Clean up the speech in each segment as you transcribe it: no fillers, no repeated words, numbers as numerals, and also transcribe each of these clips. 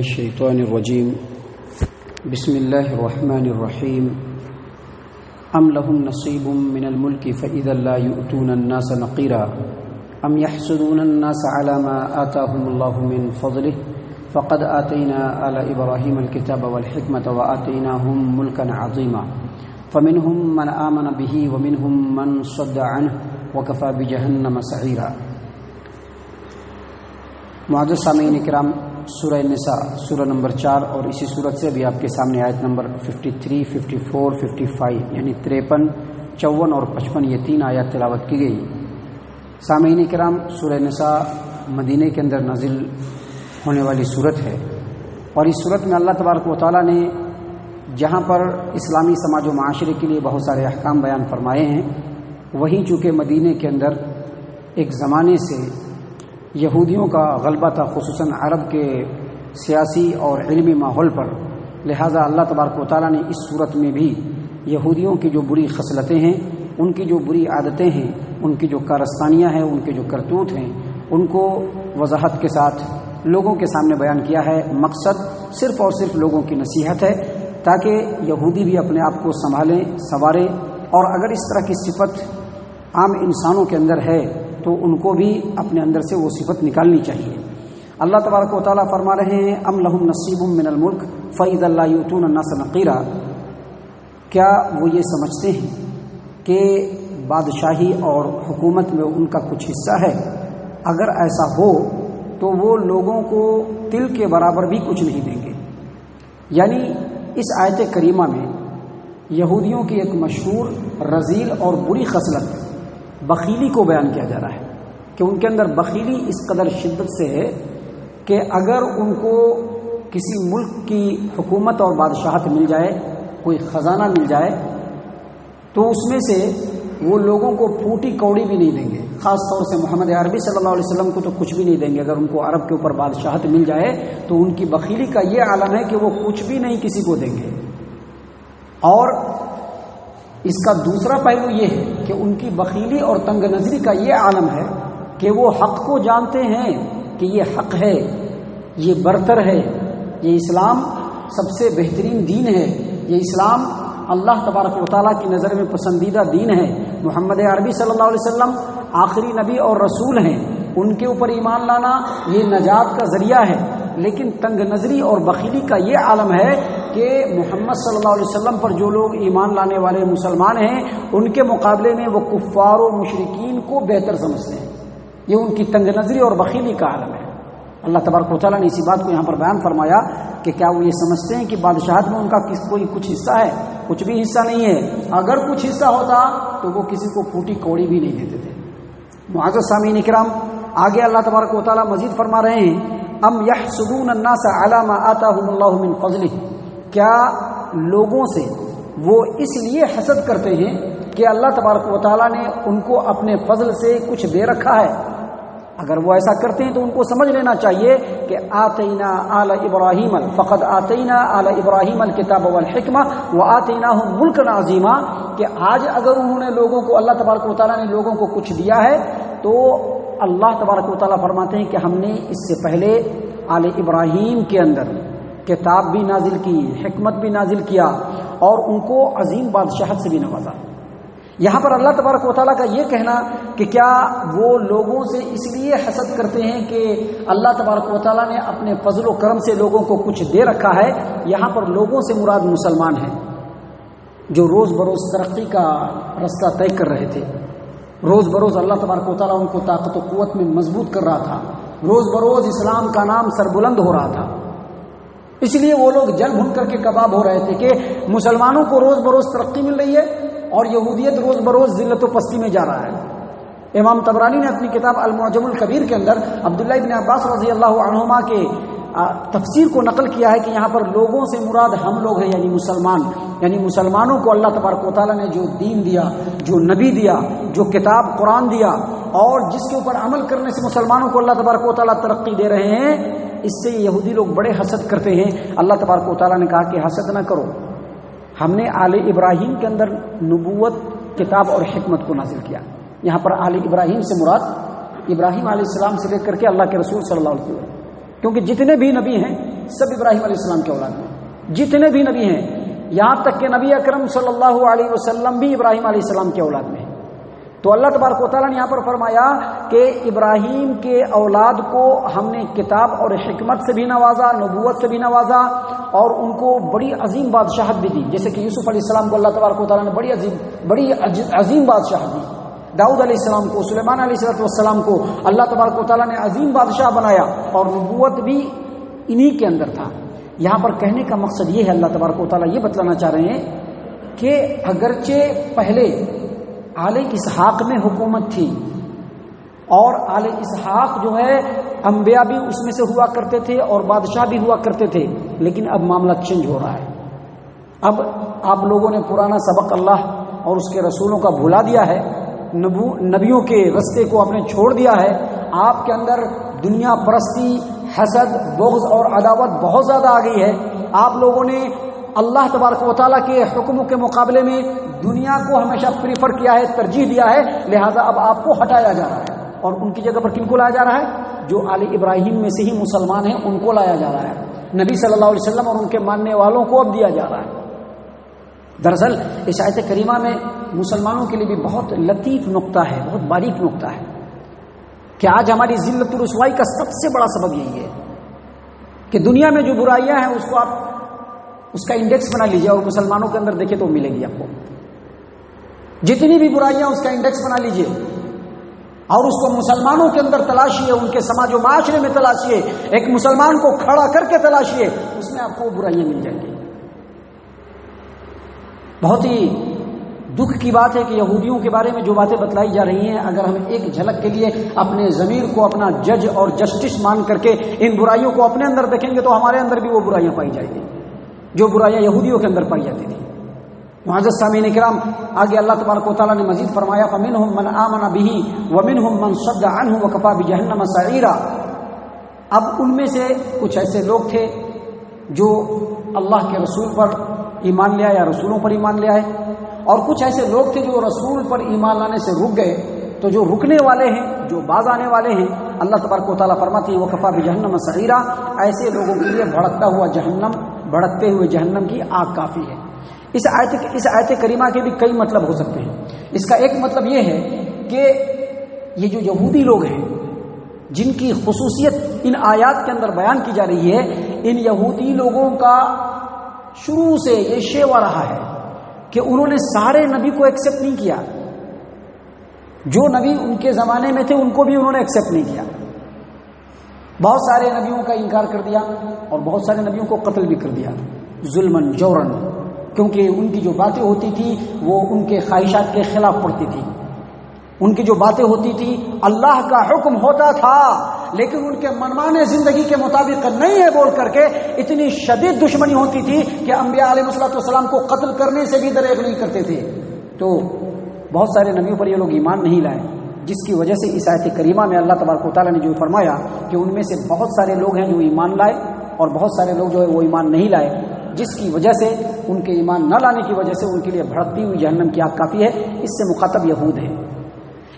الشيطان الرجيم بسم الله الرحمن الرحيم أم لهم نصيب من الملك فإذا لا يؤتون الناس نقيرا أم يحسدون الناس على ما آتاهم الله من فضله فقد آتينا آل إبراهيم الكتاب والحكمة وآتيناهم ملكا عظيما فمنهم من آمن به ومنهم من صد عنه وكفى بجهنم سعيرا۔ معزز سامعین کرام، سورہ نساء سورہ نمبر 4 اور اسی صورت سے بھی آپ کے سامنے آیت نمبر 53، 54، 55 یعنی 53، 54 اور 55 یہ 3 آیات تلاوت کی گئی۔ سامعین کرام، سورہ نساء مدینہ کے اندر نازل ہونے والی صورت ہے، اور اس صورت میں اللہ تبارک و تعالیٰ نے جہاں پر اسلامی سماج و معاشرے کے لیے بہت سارے احکام بیان فرمائے ہیں، وہیں چونکہ مدینہ کے اندر ایک زمانے سے یہودیوں کا غلبہ تھا، خصوصاً عرب کے سیاسی اور علمی ماحول پر، لہٰذا اللہ تبارک و تعالیٰ نے اس صورت میں بھی یہودیوں کی جو بری خصلتیں ہیں، ان کی جو بری عادتیں ہیں، ان کی جو کارستانیاں ہیں، ان کے جو کرتوت ہیں، ان کو وضاحت کے ساتھ لوگوں کے سامنے بیان کیا ہے۔ مقصد صرف اور صرف لوگوں کی نصیحت ہے تاکہ یہودی بھی اپنے آپ کو سنبھالیں، سنواریں، اور اگر اس طرح کی صفت عام انسانوں کے اندر ہے تو ان کو بھی اپنے اندر سے وہ صفت نکالنی چاہیے۔ اللہ تبارک و تعالیٰ فرما رہے ہیں ام لہم نصیب من الملک فاذا لا یؤتون الناس نقیرا، کیا وہ یہ سمجھتے ہیں کہ بادشاہی اور حکومت میں ان کا کچھ حصہ ہے؟ اگر ایسا ہو تو وہ لوگوں کو تل کے برابر بھی کچھ نہیں دیں گے۔ یعنی اس آیت کریمہ میں یہودیوں کی ایک مشہور رذیل اور بری خصلت بخیلی کو بیان کیا جا رہا ہے کہ ان کے اندر بخیلی اس قدر شدت سے ہے کہ اگر ان کو کسی ملک کی حکومت اور بادشاہت مل جائے، کوئی خزانہ مل جائے، تو اس میں سے وہ لوگوں کو پھوٹی کوڑی بھی نہیں دیں گے۔ خاص طور سے محمد عربی صلی اللہ علیہ وسلم کو تو کچھ بھی نہیں دیں گے۔ اگر ان کو عرب کے اوپر بادشاہت مل جائے تو ان کی بخیلی کا یہ عالم ہے کہ وہ کچھ بھی نہیں کسی کو دیں گے۔ اور اس کا دوسرا پہلو یہ ہے کہ ان کی بخیلی اور تنگ نظری کا یہ عالم ہے کہ وہ حق کو جانتے ہیں کہ یہ حق ہے، یہ برتر ہے، یہ اسلام سب سے بہترین دین ہے، یہ اسلام اللہ تبارک و تعالیٰ کی نظر میں پسندیدہ دین ہے، محمد عربی صلی اللہ علیہ وسلم آخری نبی اور رسول ہیں، ان کے اوپر ایمان لانا یہ نجات کا ذریعہ ہے۔ لیکن تنگ نظری اور بخیلی کا یہ عالم ہے کہ محمد صلی اللہ علیہ وسلم پر جو لوگ ایمان لانے والے مسلمان ہیں، ان کے مقابلے میں وہ کفار و مشرکین کو بہتر سمجھتے ہیں۔ یہ ان کی تنگ نظری اور بخیلی کا عالم ہے۔ اللہ تبارک و تعالیٰ نے اسی بات کو یہاں پر بیان فرمایا کہ کیا وہ یہ سمجھتے ہیں کہ بادشاہت میں ان کا کوئی کچھ حصہ ہے؟ کچھ بھی حصہ نہیں ہے۔ اگر کچھ حصہ ہوتا تو وہ کسی کو پھوٹی کوڑی بھی نہیں دیتے تھے۔ معزز سامعین کرام، آگے اللہ تبارک و تعالیٰ مزید فرما رہے ہیں ام یحسدون الناس علی ما آتاہم اللہ من فضلہ، کیا لوگوں سے وہ اس لیے حسد کرتے ہیں کہ اللہ تبارک و تعالیٰ نے ان کو اپنے فضل سے کچھ دے رکھا ہے؟ اگر وہ ایسا کرتے ہیں تو ان کو سمجھ لینا چاہیے کہ آتینا آل ابراہیم فقد آتینا آل ابراہیم الکتاب والحکمہ وآتیناہم ملکا عظیما، کہ آج اگر انہوں نے لوگوں کو، اللہ تبارک و تعالیٰ نے لوگوں کو کچھ دیا ہے تو اللہ تبارک و تعالیٰ فرماتے ہیں کہ ہم نے اس سے پہلے آل ابراہیم کے اندر کتاب بھی نازل کی، حکمت بھی نازل کیا، اور ان کو عظیم بادشاہت سے بھی نوازا۔ یہاں پر اللہ تبارک و تعالیٰ کا یہ کہنا کہ کیا وہ لوگوں سے اس لیے حسد کرتے ہیں کہ اللہ تبارک و تعالیٰ نے اپنے فضل و کرم سے لوگوں کو کچھ دے رکھا ہے، یہاں پر لوگوں سے مراد مسلمان ہیں جو روز بروز ترقی کا رستہ طے کر رہے تھے۔ روز بروز اللہ تبارک و تعالیٰ ان کو طاقت و قوت میں مضبوط کر رہا تھا، روز بروز اسلام کا نام سربلند ہو رہا تھا، اس لیے وہ لوگ جل بھن کر کے کباب ہو رہے تھے کہ مسلمانوں کو روز بروز ترقی مل رہی ہے اور یہودیت روز بروز ذلت و پستی میں جا رہا ہے۔ امام طبرانی نے اپنی کتاب المعجم الکبیر کے اندر عبداللہ ابن عباس رضی اللہ عنہما کے تفسیر کو نقل کیا ہے کہ یہاں پر لوگوں سے مراد ہم لوگ ہیں، یعنی مسلمان، یعنی مسلمانوں کو اللہ تبارک و تعالیٰ نے جو دین دیا، جو نبی دیا، جو کتاب قرآن دیا، اور جس کے اوپر عمل کرنے سے مسلمانوں کو اللہ تبارک و تعالیٰ ترقی دے رہے ہیں، اس سے یہودی لوگ بڑے حسد کرتے ہیں۔ اللہ تبارک و تعالیٰ نے کہا کہ حسد نہ کرو، ہم نے آل ابراہیم کے اندر نبوت، کتاب اور حکمت کو نازل کیا۔ یہاں پر آل ابراہیم سے مراد ابراہیم علیہ السلام سے لے کر کے اللہ کے رسول صلی اللہ علیہ وسلم، کیونکہ جتنے بھی نبی ہیں سب ابراہیم علیہ السلام کے اولاد میں، جتنے بھی نبی ہیں، یہاں تک کہ نبی اکرم صلی اللہ علیہ وسلم بھی ابراہیم علیہ السلام کے اولاد میں. تو اللہ تبارک و تعالیٰ نے یہاں پر فرمایا کہ ابراہیم کے اولاد کو ہم نے کتاب اور حکمت سے بھی نوازا، نبوت سے بھی نوازا، اور ان کو بڑی عظیم بادشاہت بھی دی. جیسے کہ یوسف علیہ السلام کو اللہ تبارک و تعالیٰ نے بڑی عظیم بادشاہت دی، داؤد علیہ السلام کو، سلیمان علیہ السلام کو اللہ تبارک و تعالیٰ نے عظیم بادشاہ بنایا، اور نبوت بھی انہی کے اندر تھا. یہاں پر کہنے کا مقصد یہ ہے، اللہ تبارک و تعالیٰ یہ بتلانا چاہ رہے ہیں کہ اگرچہ پہلے آل اسحاق میں حکومت تھی، اور آل اسحاق جو ہے انبیاء بھی اس میں سے ہوا کرتے تھے اور بادشاہ بھی ہوا کرتے تھے، لیکن اب معاملہ چینج ہو رہا ہے. اب آپ لوگوں نے پرانا سبق اللہ اور اس کے رسولوں کا بھلا دیا ہے، نبیوں کے رستے کو آپ نے چھوڑ دیا ہے. آپ کے اندر دنیا پرستی، حسد، بغض اور عداوت بہت زیادہ آ گئی ہے. آپ لوگوں نے اللہ تبارک و تعالیٰ کے حکموں کے مقابلے میں دنیا کو ہمیشہ پریفر کیا ہے، ترجیح دیا ہے، لہذا اب آپ کو ہٹایا جا رہا ہے، اور ان کی جگہ پر کن کو لایا جا رہا ہے؟ جو آل ابراہیم میں سے ہی مسلمان ہیں ان کو لایا جا رہا ہے. نبی صلی اللہ علیہ وسلم اور ان کے ماننے والوں کو اب دیا جا رہا ہے. دراصل اس آیت کریمہ میں مسلمانوں کے لیے بھی بہت لطیف نقطہ ہے، بہت باریک نقطہ ہے، کہ آج ہماری ذلت و رسوائی کا سب سے بڑا سبب یہی ہے کہ دنیا میں جو برائیاں ہیں اس کو آپ اس کا انڈیکس بنا لیجئے، اور مسلمانوں کے اندر دیکھیں تو ملے گی آپ کو. جتنی بھی برائیاں اس کا انڈیکس بنا لیجئے اور اس کو مسلمانوں کے اندر تلاشیے، ان کے سماج و معاشرے میں تلاشیے، ایک مسلمان کو کھڑا کر کے تلاشیے، اس میں آپ کو برائیاں مل جائیں گی. بہت ہی دکھ کی بات ہے کہ یہودیوں کے بارے میں جو باتیں بتلائی جا رہی ہیں، اگر ہم ایک جھلک کے لیے اپنے ضمیر کو اپنا جج اور جسٹس مان کر کے ان برائیوں کو اپنے اندر دیکھیں گے تو ہمارے اندر بھی وہ برائیاں پائی جائیں گی جو برائیاں یہودیوں کے اندر پائی جاتی تھی. معزز سامعین کرام، آگے اللہ تبارک و تعالیٰ نے مزید فرمایا فَمِنْهُمْ مَنْ آمَنَ بِهِ وَمِنْهُمْ مَنْ صَدَّ عَنْهُ وَكَفَى بِجَهَنَّمَ سَعِيرًا. اب ان میں سے کچھ ایسے لوگ تھے جو اللہ کے رسول پر ایمان لے آئے یا رسولوں پر ایمان لے آئے، اور کچھ ایسے لوگ تھے جو رسول پر ایمان لانے سے رک گئے. تو جو رکنے والے ہیں، جو باز آنے والے ہیں، اللہ تبارک و تعالیٰ فرماتی ہے وَكَفَى بِجَهَنَّمَ سَعِيرًا، ایسے لوگوں کے لیے بھڑکتا ہوا جہنم، بھڑکتے ہوئے جہنم کی آگ کافی ہے. اس آیت کریمہ کے بھی کئی مطلب ہو سکتے ہیں. اس کا ایک مطلب یہ ہے کہ یہ جو یہودی لوگ ہیں جن کی خصوصیت ان آیات کے اندر بیان کی جا رہی ہے، ان یہودی لوگوں کا شروع سے یہ شیوا رہا ہے کہ انہوں نے سارے نبی کو ایکسیپٹ نہیں کیا. جو نبی ان کے زمانے میں تھے ان کو بھی انہوں نے ایکسیپٹ نہیں کیا. بہت سارے نبیوں کا انکار کر دیا اور بہت سارے نبیوں کو قتل بھی کر دیا ظلماً جورن، کیونکہ ان کی جو باتیں ہوتی تھی وہ ان کے خواہشات کے خلاف پڑتی تھی. ان کی جو باتیں ہوتی تھی اللہ کا حکم ہوتا تھا لیکن ان کے منمانے زندگی کے مطابق نہیں ہے بول کر کے اتنی شدید دشمنی ہوتی تھی کہ انبیاء علیہ السلام کو قتل کرنے سے بھی دریغ نہیں کرتے تھے. تو بہت سارے نبیوں پر یہ لوگ ایمان نہیں لائے، جس کی وجہ سے اس آیت کریمہ میں اللہ تبارک و تعالیٰ نے جو فرمایا کہ ان میں سے بہت سارے لوگ ہیں جو ایمان لائے اور بہت سارے لوگ جو ہے وہ ایمان نہیں لائے، جس کی وجہ سے ان کے ایمان نہ لانے کی وجہ سے ان کے لیے بھڑکتی ہوئی جہنم کی آگ کافی ہے. اس سے مخاطب یہود ہے.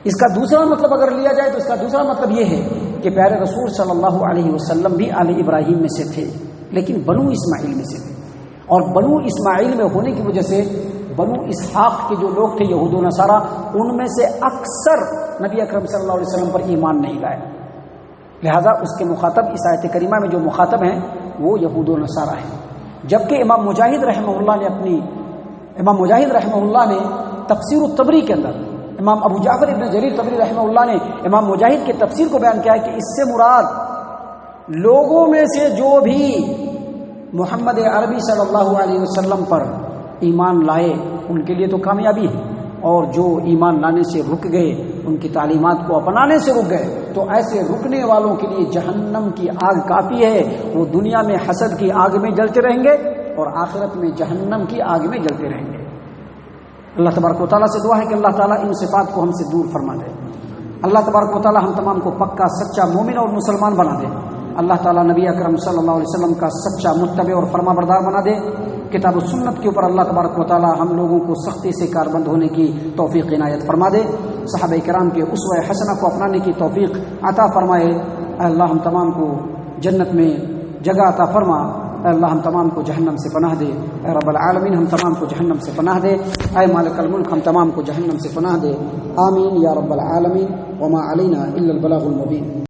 اس کا دوسرا مطلب اگر لیا جائے تو اس کا دوسرا مطلب یہ ہے کہ پیارے رسول صلی اللہ علیہ وسلم بھی آل ابراہیم میں سے تھے لیکن بنو اسماعیل میں سے تھے، اور بنو اسماعیل میں ہونے کی وجہ سے بنو اسحاق کے جو لوگ تھے یہود و نصارہ، ان میں سے اکثر نبی اکرم صلی اللہ علیہ وسلم پر ایمان نہیں لائے. لہذا اس کے مخاطب اس آیت کریمہ میں جو مخاطب ہیں وہ یہود و نصارہ ہیں. جبکہ امام مجاہد رحمہ اللہ نے تفسیر الطبری کے اندر، امام ابو جعفر ابن جریر طبری رحمہ اللہ نے امام مجاہد کے تفسیر کو بیان کیا ہے کہ اس سے مراد لوگوں میں سے جو بھی محمد عربی صلی اللہ علیہ وسلم پر ایمان لائے ان کے لیے تو کامیابی ہے، اور جو ایمان لانے سے رک گئے، ان کی تعلیمات کو اپنانے سے رک گئے، تو ایسے رکنے والوں کے لیے جہنم کی آگ کافی ہے. وہ دنیا میں حسد کی آگ میں جلتے رہیں گے اور آخرت میں جہنم کی آگ میں جلتے رہیں گے. اللہ تبارک و تعالیٰ سے دعا ہے کہ اللہ تعالیٰ ان صفات کو ہم سے دور فرما دے. اللہ تبارک و تعالیٰ ہم تمام کو پکا سچا مومن اور مسلمان بنا دے. اللہ تعالیٰ نبی اکرم صلی اللہ علیہ وسلم کا سچا متبع اور فرما بردار بنا دے. کتاب و سنت کے اوپر اللہ تبارک و تعالیٰ ہم لوگوں کو سختی سے کاربند ہونے کی توفیق عنایت فرما دے. صحابہ کرام کے اسوہ حسنہ کو اپنانے کی توفیق عطا فرمائے. اللہ ہم تمام کو جنت میں جگہ عطا فرما۔ اے اللہ ہم تمام کو جہنم سے پناہ دے، اے رب العالمین ہم تمام کو جہنم سے پناہ دے، اے مالک الملک ہم تمام کو جہنم سے پناہ دے، آمین یا رب العالمین۔ وما علینا الا البلاغ المبین۔